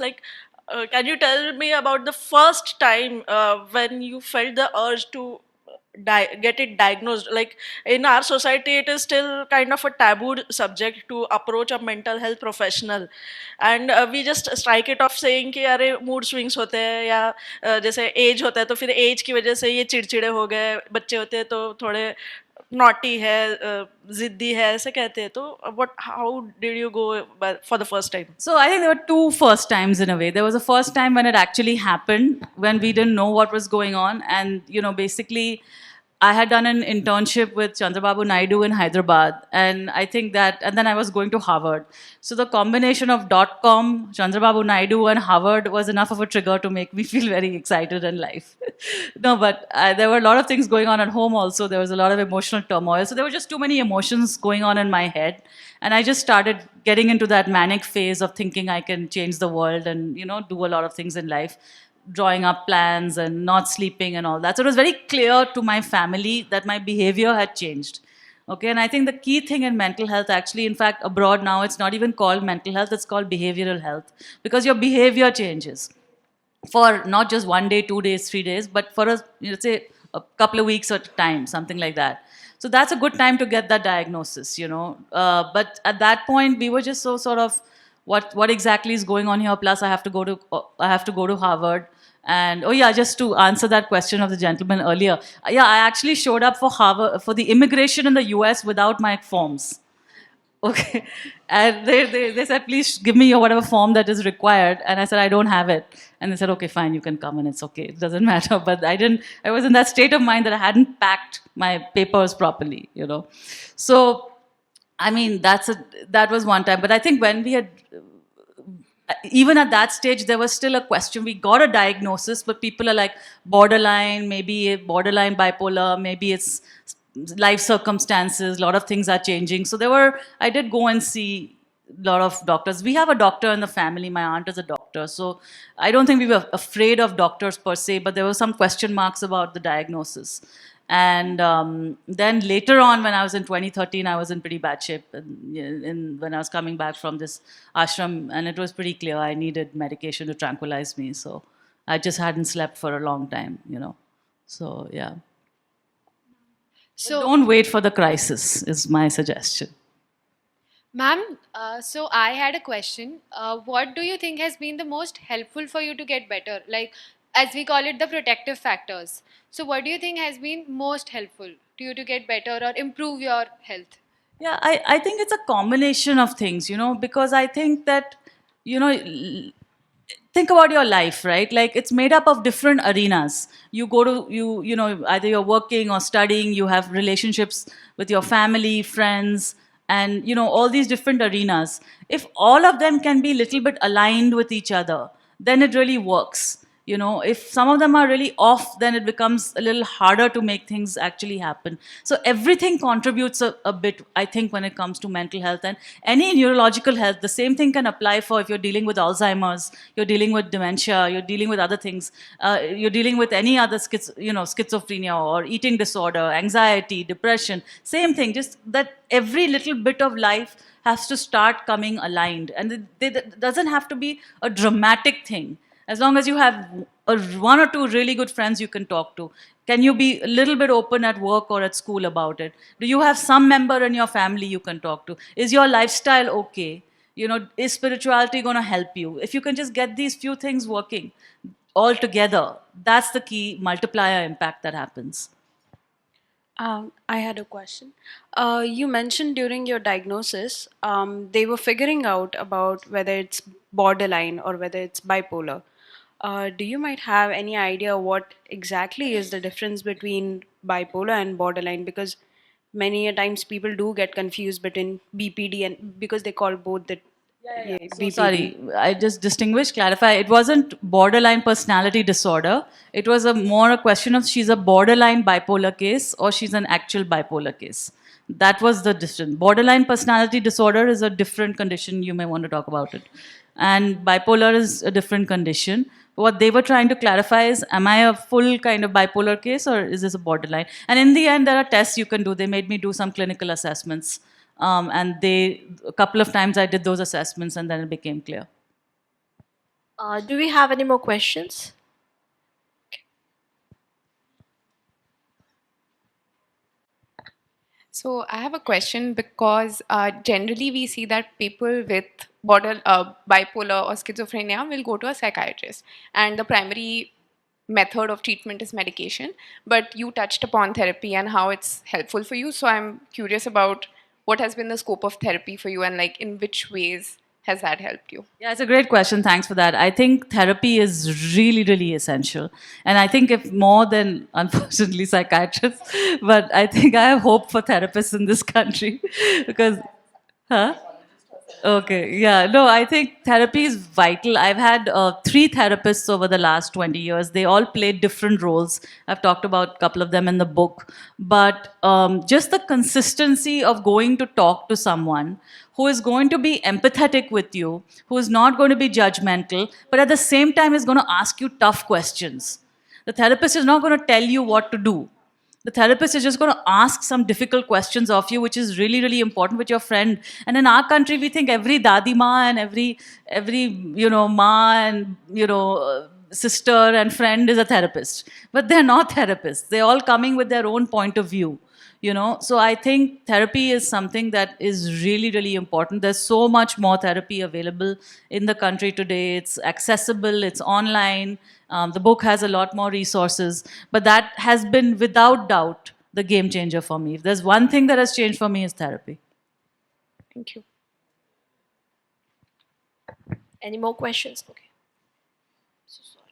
can you tell me about the first time when you felt the urge to get it diagnosed? Like, in our society, it is still kind of a tabooed subject to approach a mental health professional, and we just strike it off saying कि अरे mood swings होते हैं, या जैसे age होता है तो फिर age की वजह से ये चिड़चिड़े हो गए, बच्चे होते हैं तो थोड़े naughty है, जिद्दी है, ऐसे कहते हैं. तो how did you go for the first time? So I think there were two first times in a way. There was a first time when it actually happened, when we didn't know what was going on, and basically I had done an internship with Chandrababu Naidu in Hyderabad, and I think that, and then I was going to Harvard. So the combination of .com, Chandrababu Naidu, and Harvard was enough of a trigger to make me feel very excited in life. No, but there were a lot of things going on at home also. There was a lot of emotional turmoil. So there were just too many emotions going on in my head. And I just started getting into that manic phase of thinking I can change the world and, do a lot of things in life, drawing up plans and not sleeping and all that. So it was very clear to my family that my behavior had changed. Okay, and I think the key thing in mental health, actually, in fact, abroad now, it's not even called mental health, it's called behavioral health, because your behavior changes for not just 1 day, 2 days, 3 days, but for let's say a couple of weeks at a time, something like that. So that's a good time to get that diagnosis. But at that point, we were just so sort of, what exactly is going on here? Plus, I have to go to Harvard. And oh yeah, just to answer that question of the gentleman earlier, yeah, I actually showed up for Harvard for the immigration in the U.S. without my forms. Okay, and they said, please give me your whatever form that is required, and I said I don't have it, and they said, okay, fine, you can come, and it's okay, it doesn't matter. But I was in that state of mind that I hadn't packed my papers properly. So I mean, that was one time. But I think when we had, even at that stage, there was still a question. We got a diagnosis, but people are like borderline, maybe borderline bipolar, maybe it's life circumstances, a lot of things are changing. So I did go and see a lot of doctors. We have a doctor in the family. My aunt is a doctor. So I don't think we were afraid of doctors per se, but there were some question marks about the diagnosis. And then later on, when I was in 2013, I was in pretty bad shape. When I was coming back from this ashram, and it was pretty clear I needed medication to tranquilize me. So I just hadn't slept for a long time. So yeah. So, Don't wait for the crisis, is my suggestion. ma'am, so I had a question. What do you think has been the most helpful for you to get better? Like, as we call it, the protective factors. So, what do you think has been most helpful to you to get better or improve your health? Yeah, I think it's a combination of things, because I think that, think about your life, right? Like it's made up of different arenas. You go to, either you're working or studying, you have relationships with your family, friends, and, all these different arenas. If all of them can be a little bit aligned with each other, then it really works. If some of them are really off, then it becomes a little harder to make things actually happen. So everything contributes a bit, I think, when it comes to mental health and any neurological health. The same thing can apply for if you're dealing with Alzheimer's, you're dealing with dementia, you're dealing with other things, you're dealing with any other schizophrenia or eating disorder, anxiety, depression. Same thing, just that every little bit of life has to start coming aligned. And it doesn't have to be a dramatic thing. As long as you have one or two really good friends you can talk to. Can you be a little bit open at work or at school about it? Do you have some member in your family you can talk to? Is your lifestyle okay? Is spirituality going to help you? If you can just get these few things working all together, that's the key multiplier impact that happens. I had a question. You mentioned during your diagnosis, they were figuring out about whether it's borderline or whether it's bipolar. Do you might have any idea what exactly is the difference between bipolar and borderline? Because many a times people do get confused between BPD and because they call both the So sorry, I just clarify. It wasn't borderline personality disorder. It was more a question of she's a borderline bipolar case or she's an actual bipolar case. That was the difference. Borderline personality disorder is a different condition. You may want to talk about it. And bipolar is a different condition. What they were trying to clarify is, am I a full kind of bipolar case or is this a borderline? And in the end, there are tests you can do. They made me do some clinical assessments. And a couple of times I did those assessments and then it became clear. Do we have any more questions? So I have a question because generally we see that people with bipolar or schizophrenia will go to a psychiatrist, and the primary method of treatment is medication. But you touched upon therapy and how it's helpful for you. So I'm curious about what has been the scope of therapy for you and like in which ways has that helped you? Yeah, it's a great question. Thanks for that. I think therapy is really, really essential. And I think if more than, unfortunately, psychiatrists, but I think I have hope for therapists in this country because, huh? Okay, yeah. No, I think therapy is vital. I've had 3 therapists over the last 20 years. They all played different roles. I've talked about a couple of them in the book. But just the consistency of going to talk to someone who is going to be empathetic with you, who is not going to be judgmental, but at the same time is going to ask you tough questions. The therapist is not going to tell you what to do. The therapist is just going to ask some difficult questions of you, which is really, really important with your friend. And in our country, we think every dadi ma and every ma and sister and friend is a therapist, but they're not therapists. They're all coming with their own point of view. So I think therapy is something that is really, really important. There's so much more therapy available in the country today. It's accessible, it's online. The book has a lot more resources, but that has been without doubt the game changer for me. If there's one thing that has changed for me, is therapy. Thank you. Any more questions? Okay. So sorry.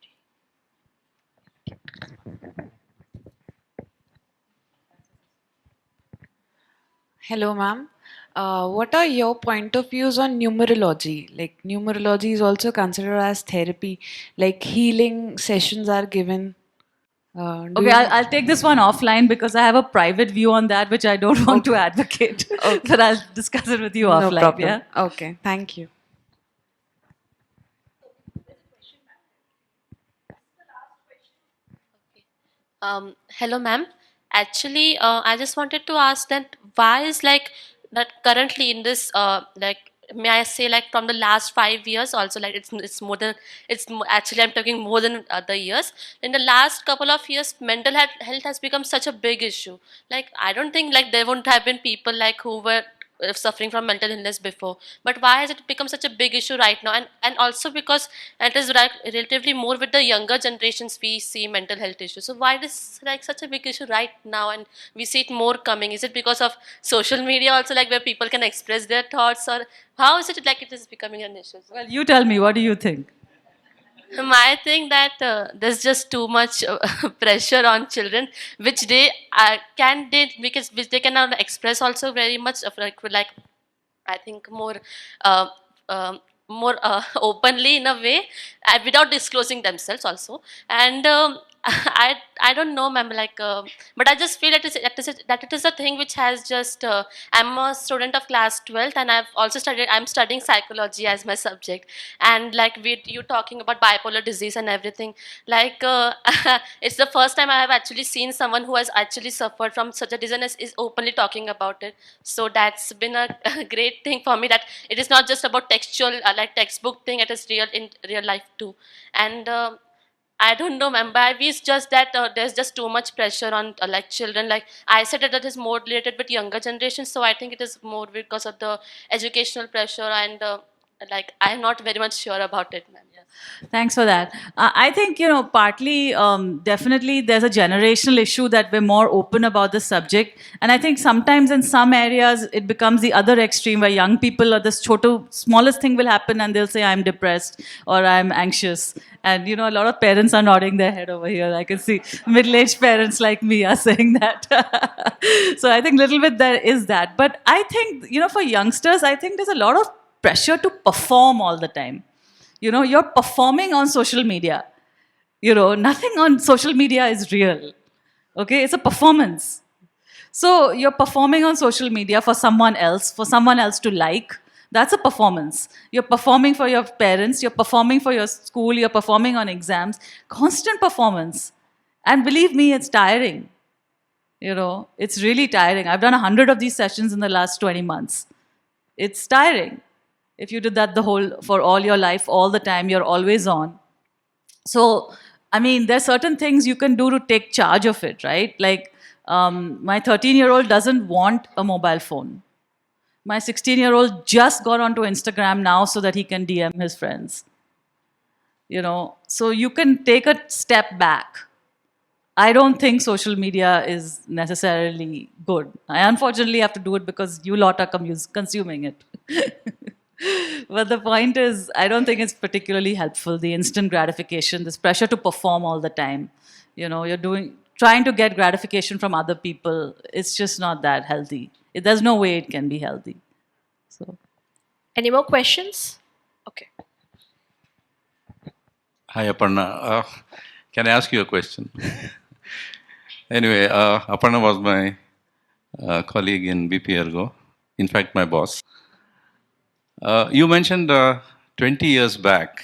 Hello, ma'am. What are your point of views on numerology? Like, numerology is also considered as therapy. Like, healing sessions are given. Do Okay, you- I'll take this one offline because I have a private view on that, which I don't want to advocate. But I'll discuss it with you No offline. problem. Yeah. Okay, thank you. Hello, ma'am. Actually, I just wanted to ask that why is like that currently in this may I say like from the last 5 years also like it's more than actually I'm talking more than the years. In the last couple of years, mental health has become such a big issue. Like I don't think like there wouldn't have been people like who were suffering from mental illness before, but why has it become such a big issue right now? And also because it is relatively more with the younger generations we see mental health issues. So why it is like such a big issue right now and we see it more coming? Is it because of social media also, like where people can express their thoughts, or how is it like it is becoming an issue? Well, you tell me, what do you think? I think that there's just too much pressure on children, which they because which they cannot express also very much of like I think more uh, more openly in a way, without disclosing themselves also. And I don't know, ma'am. Like, but I just feel that it is a thing which has just. I'm a student of class 12th, and I'm studying psychology as my subject. And like with you talking about bipolar disease and everything, like it's the first time I have actually seen someone who has actually suffered from such a disease and is openly talking about it. So that's been a, a great thing for me, that it is not just about textual like textbook thing. It is real in real life too. And I don't know, ma'am, but it's just that there's just too much pressure on like children. Like I said that is more related with younger generations, so I think it is more because of the educational pressure. And like I'm not very much sure about it, ma'am. Yes. Thanks for that. I think, partly, definitely there's a generational issue that we're more open about the subject. And I think sometimes in some areas it becomes the other extreme where young people or this smallest thing will happen and they'll say, I'm depressed or I'm anxious. And, a lot of parents are nodding their head over here. I can see middle-aged parents like me are saying that. So I think a little bit there is that. But I think, for youngsters, I think there's a lot of pressure to perform all the time. You're performing on social media. Nothing on social media is real. Okay, it's a performance. So you're performing on social media for someone else to like. That's a performance. You're performing for your parents, you're performing for your school, you're performing on exams. Constant performance. And believe me, it's tiring. It's really tiring. I've done 100 of these sessions in the last 20 months. It's tiring. If you did that for all your life, all the time, you're always on. So, there's certain things you can do to take charge of it, right? Like, my 13-year-old doesn't want a mobile phone. My 16-year-old just got onto Instagram now so that he can DM his friends. So you can take a step back. I don't think social media is necessarily good. I unfortunately have to do it because you lot are consuming it. But the point is, I don't think it's particularly helpful. The instant gratification, this pressure to perform all the time. You're trying to get gratification from other people. It's just not that healthy. There's no way it can be healthy. So, Any more questions? Okay. Hi, Aparna. Can I ask you a question? Anyway, Aparna was my colleague in BP Ergo, in fact, my boss. You mentioned 20 years back,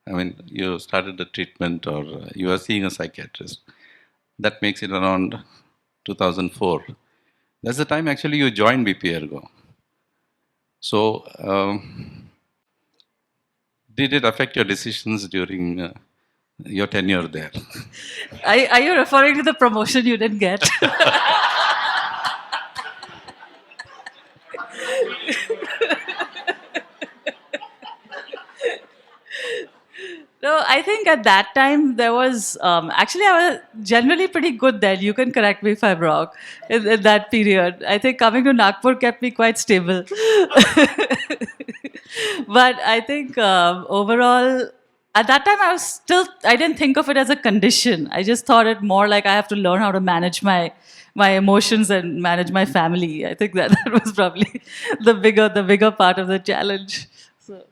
I mean, you started the treatment or you were seeing a psychiatrist. That makes it around 2004. That's the time actually you joined BP Ergo. So, did it affect your decisions during your tenure there? are you referring to the promotion you didn't get? No, I think at that time there was actually I was generally pretty good then. You can correct me if I'm wrong. In that period, I think coming to Nagpur kept me quite stable. But I think overall, at that time I didn't think of it as a condition. I just thought it more like I have to learn how to manage my emotions and manage my family. I think that was probably the bigger part of the challenge. So.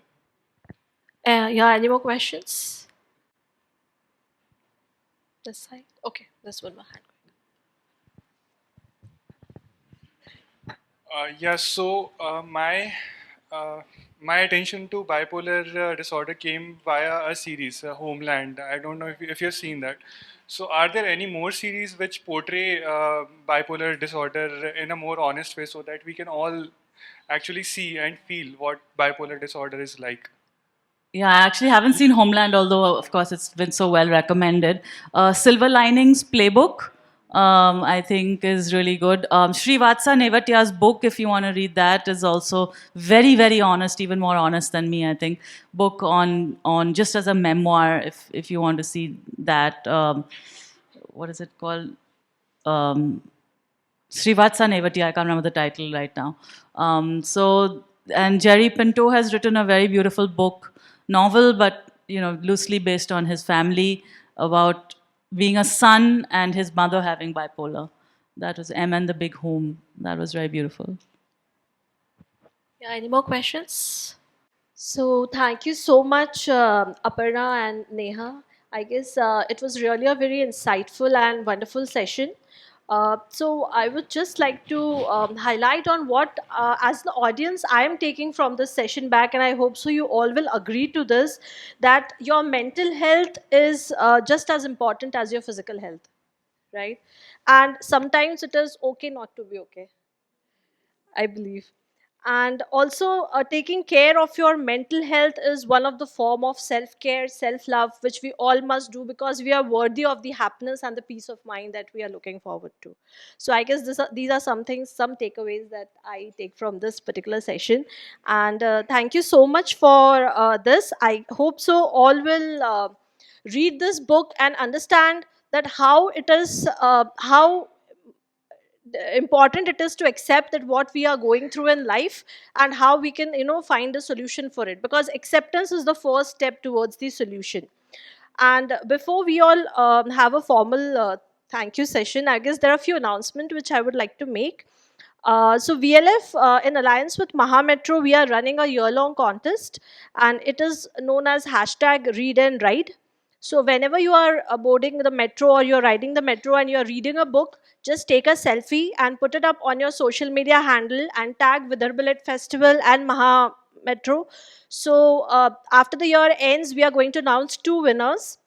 Yeah, any more questions? This side? Okay, this one. Hand. Yes, so my attention to bipolar disorder came via a series, Homeland. I don't know if you've seen that. So, are there any more series which portray bipolar disorder in a more honest way so that we can all actually see and feel what bipolar disorder is like? Yeah, I actually haven't seen Homeland, although of course it's been so well recommended. Silver Linings Playbook, I think is really good. Srivatsa Nevatya's book, if you want to read that, is also very, very honest, even more honest than me, I think. Book on just as a memoir, if you want to see that. What is it called? Srivatsa Nevatya, I can't remember the title right now. And Jerry Pinto has written a very beautiful book, novel, but loosely based on his family, about being a son and his mother having bipolar. That was M and the Big Home. That was very beautiful. Yeah, any more questions? So thank you so much, Aparna and Neha. I guess it was really a very insightful and wonderful session. So I would just like to highlight on what, as the audience, I am taking from this session back, and I hope so you all will agree to this, that your mental health is just as important as your physical health, right? And sometimes it is okay not to be okay, I believe. And also, taking care of your mental health is one of the form of self-care, self-love, which we all must do, because we are worthy of the happiness and the peace of mind that we are looking forward to. So I guess these are some things, some takeaways that I take from this particular session. And thank you so much for this. I hope so all will read this book and understand that how it is, how important it is to accept that what we are going through in life, and how we can find a solution for it, because acceptance is the first step towards the solution. And before we all have a formal thank you session, I guess there are a few announcements which I would like to make. So VLF, in alliance with Mahametro, we are running a year-long contest, and it is known as hashtag Read and Ride. So whenever you are boarding the metro or you're riding the metro and you're reading a book, just take a selfie and put it up on your social media handle and tag Vidarbha Lit Festival and Maha Metro. So after the year ends, we are going to announce 2 winners.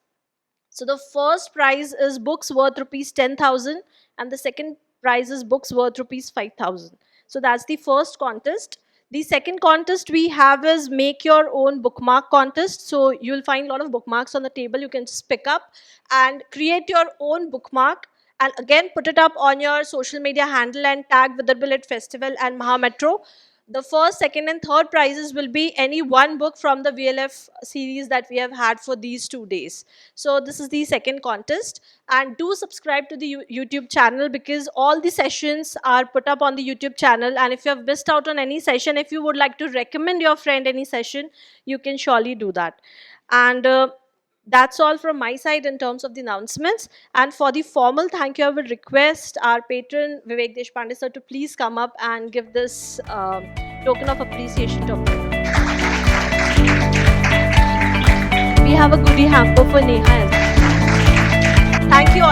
So the first prize is books worth rupees 10,000, and the second prize is books worth rupees 5,000. So that's the first contest. The second contest we have is make your own bookmark contest. So you'll find a lot of bookmarks on the table. You can just pick up and create your own bookmark, and again put it up on your social media handle and tag Vidarbha Lit Festival and Maha Metro. The first, second, and third prizes will be any one book from the VLF series that we have had for these 2 days. So this is the second contest. And do subscribe to the YouTube channel, because all the sessions are put up on the YouTube channel. And if you have missed out on any session, if you would like to recommend your friend any session, you can surely do that. And that's all from my side in terms of the announcements. And for the formal thank you, I would request our patron Vivek Deshpande sir to please come up and give this token of appreciation to Aparna. We have a goodie hamper for Neha as well. Thank you all.